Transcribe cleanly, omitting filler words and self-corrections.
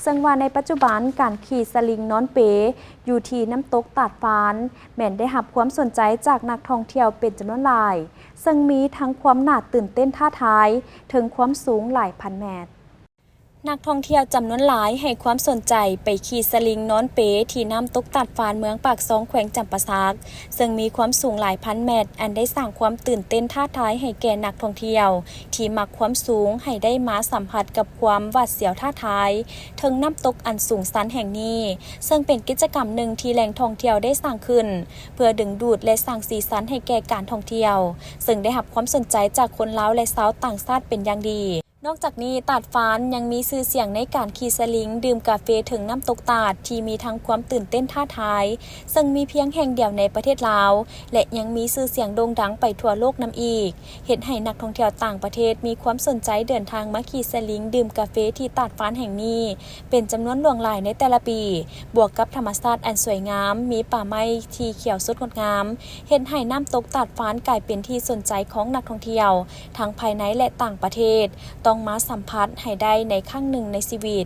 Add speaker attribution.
Speaker 1: ซึ่งว่าในปัจจุบันการขี่สลิงนอนเปอยู่ที่น้ำตกตาดฟ้านแม่นได้รับความสนใจจากนักท่องเที่ยวเป็นจำนวนหลายซึ่งมีทั้งความน่าตื่นเต้นท้าทายถึงความสูงหลายพันเมตรนักท่องเที่ยวจำนวนหลายให้ความสนใจไปขี่สลิงนอนเปที่น้ำตกตาดฟ้านเมืองปากซองแขวงจำปาสักซึ่งมีความสูงหลายพันเมตรอันได้สร้างความตื่นเต้นท้าทายให้แก่นักท่องเที่ยวที่มักความสูงให้ได้มาสัมผัสกับความหวาดเสียวท้าทายถึงน้ำตกอันสูงสันแห่งนี้ซึ่งเป็นกิจกรรมหนึ่งที่แหล่งท่องเที่ยวได้สร้างขึ้นเพื่อดึงดูดและสร้างสีสันให้แก่การท่องเที่ยวซึ่งได้รับความสนใจจากคนลาวและชาวต่างชาติเป็นอย่างดีนอกจากนี้ตาดฟ้านยังมีชื่อเสียงในการขี่สลิงดื่มกาแฟถึงน้ำตกตาดที่มีทั้งความตื่นเต้นท้าทายซึ่งมีเพียงแห่งเดียวในประเทศลาวและยังมีชื่อเสียงโด่งดังไปทั่วโลกนำอีกเห็นให้นักท่องเที่ยวต่างประเทศมีความสนใจเดินทางมาขี่สลิงดื่มกาแฟที่ตาดฟ้านแห่งนี้เป็นจำนวนหลวงหลายในแต่ละปีบวกกับธรรมชาติอันสวยงามมีป่าไม้ที่เขียวสดงดงามเห็นให้น้ำตกตาดฟ้านกลายเป็นที่สนใจของนักท่องเที่ยวทั้งภายในและต่างประเทศต้องมาสัมผัสให้ได้ในครั้งหนึ่งในชีวิต